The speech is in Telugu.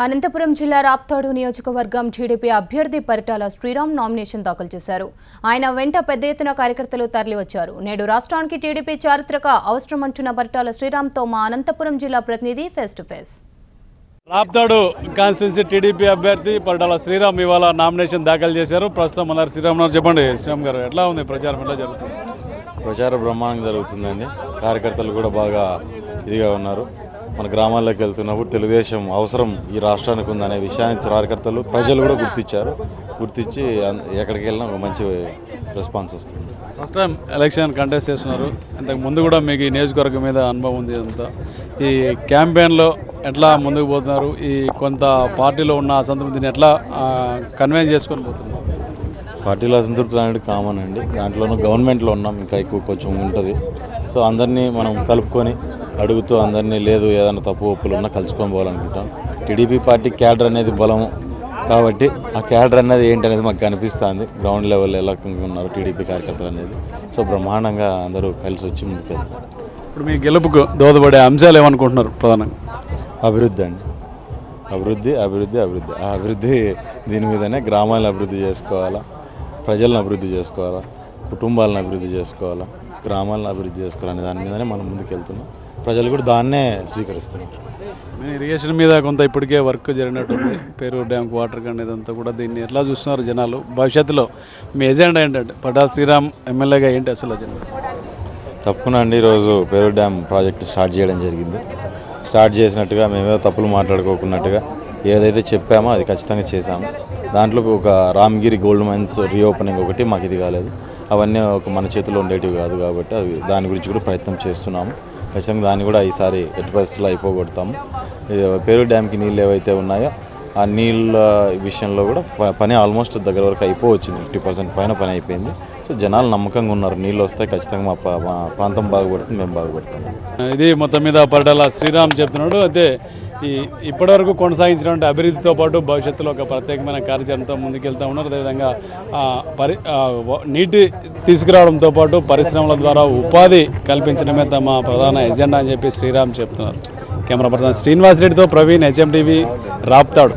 అనంతపురం జిల్లా రాప్తాడు నియోజకవర్గం టీడీపీ అభ్యర్థి పరిటాల శ్రీరామ్ నామినేషన్ దాఖలు చేశారు. ఆయన వెంట పెద్ద ఎత్తున కార్యకర్తలు తరలివచ్చారు. నేడు రాష్ట్రానికి టీడీపీ చారిత్రక అవసరమంటున్న పరిటాల శ్రీరామ్తో మా అనంతపురం జిల్లా ప్రతినిధి face to face. Raptadu constituency TDP అభ్యర్థి పరిటాల శ్రీరామ్ ఇవాళ నామినేషన్ దాఖలు చేశారు. ప్రస్తుతం అన్నారు శ్రీరామ్ గారు. చెప్పండి శ్రీరామ్ గారు, ఎట్లా ఉంది ప్రచారం, ఎట్లా జరుగుతుంది? ప్రచారం బ్రహ్మాండంగా జరుగుతుందండి. కార్యకర్తలు కూడా బాగా ఇదిగా ఉన్నారు. మన గ్రామాల్లోకి వెళ్తున్నప్పుడు తెలుగుదేశం అవసరం ఈ రాష్ట్రానికి ఉందనే విషయాన్ని కార్యకర్తలు ప్రజలు కూడా గుర్తించి ఎక్కడికి వెళ్ళినా ఒక మంచి రెస్పాన్స్ వస్తుంది. ఫస్ట్ టైం ఎలక్షన్ కంటెస్ట్ చేస్తున్నారు. ఇంతకు ముందు కూడా మీకు ఈ నియోజకవర్గం మీద అనుభవం ఉంది. అంతా ఈ క్యాంపెయిన్లో ఎట్లా ముందుకు పోతున్నారు? ఈ కొంత పార్టీలో ఉన్న అసంతృప్తిని ఎట్లా కన్విన్స్ చేసుకొని పోతున్నారు? పార్టీలో అసంతృప్తి అనేది కామన్ అండి. దాంట్లోనూ గవర్నమెంట్లో ఉన్నాం, ఇంకా ఎక్కువ కొంచెం ఉంటుంది. సో అందరినీ మనం కలుపుకొని అడుగుతూ అందరినీ లేదు ఏదైనా తప్పు ఒప్పులు ఉన్నా కలుసుకొని పోవాలనుకుంటాం. టీడీపీ పార్టీ క్యాడర్ అనేది బలము కాబట్టి ఆ క్యాడర్ అనేది ఏంటనేది మాకు కనిపిస్తుంది. గ్రౌండ్ లెవెల్ ఎలా ఉన్నారు టీడీపీ కార్యకర్తలు అనేది. సో బ్రహ్మాండంగా అందరూ కలిసి వచ్చి ముందుకు వెళ్తాం. ఇప్పుడు మీ గెలుపుకు దోహదపడే అంశాలు ఏమనుకుంటున్నారు? ప్రధానంగా అభివృద్ధి అండి. అభివృద్ధి దీని మీదనే గ్రామాలను అభివృద్ధి చేసుకోవాలా, ప్రజలను అభివృద్ధి చేసుకోవాలా, కుటుంబాలను అభివృద్ధి చేసుకోవాలా, గ్రామాలను అభివృద్ధి చేసుకోవాలనే దాని మీదనే మనం ముందుకు వెళ్తున్నాం. ప్రజలు కూడా దాన్నే స్వీకరిస్తున్నారు. ఇరిగేషన్ మీద కొంత ఇప్పటికే వర్క్ జరిగినట్టుంది. పేరూరు డ్యామ్ వాటర్ కానీ ఇదంతా కూడా దీన్ని ఎట్లా చూస్తున్నారు జనాలు? భవిష్యత్తులో మీ ఎజెండా ఏంటంటే పరిటాల శ్రీరామ్ ఎమ్మెల్యేగా ఏంటి అసలు ఎజెండా? తప్పకుండా అండి. ఈరోజు పేరూరు డ్యామ్ ప్రాజెక్టు స్టార్ట్ చేయడం జరిగింది. స్టార్ట్ చేసినట్టుగా మేమేదో తప్పులు మాట్లాడుకోకున్నట్టుగా ఏదైతే చెప్పామో అది ఖచ్చితంగా చేశాము. దాంట్లో ఒక రామగిరి గోల్డ్ మైన్స్ రీఓపెనింగ్ ఒకటి మాకు ఇది కాలేదు. అవన్నీ ఒక మన చేతిలో ఉండేటివి కాదు కాబట్టి అవి దాని గురించి కూడా ప్రయత్నం చేస్తున్నాము. ఖచ్చితంగా దాన్ని కూడా ఈసారి ఎట్టి పరిస్థితుల్లో అయిపోగొడతాము. పేరూరు డ్యామ్కి నీళ్ళు ఏవైతే ఉన్నాయో ఆ నీళ్ళ విషయంలో కూడా పని ఆల్మోస్ట్ దగ్గర వరకు అయిపోవచ్చింది. 50% పైన పని అయిపోయింది. సో జనాలు నమ్మకంగా ఉన్నారు. నీళ్ళు వస్తాయి, ఖచ్చితంగా మా ప్రాంతం బాగుపడుతుంది, మేము బాగుపడతాము. ఇది మొత్తం మీద పరిటాల శ్రీరామ్ చెప్తున్నాడు. అయితే ఇప్పటివరకు కొనసాగించినటువంటి అభివృద్ధితో పాటు భవిష్యత్తులో ఒక ప్రత్యేకమైన కార్యాచరణతో ముందుకెళ్తూ ఉన్నారు. అదేవిధంగా నీటి తీసుకురావడంతో పాటు పరిశ్రమల ద్వారా ఉపాధి కల్పించడమే తమ ప్రధాన ఎజెండా అని చెప్పి శ్రీరామ్ చెప్తున్నారు. కెమెరా పర్సన్ శ్రీనివాస్ రెడ్డితో ప్రవీణ్, HM TV, రాప్తాడు.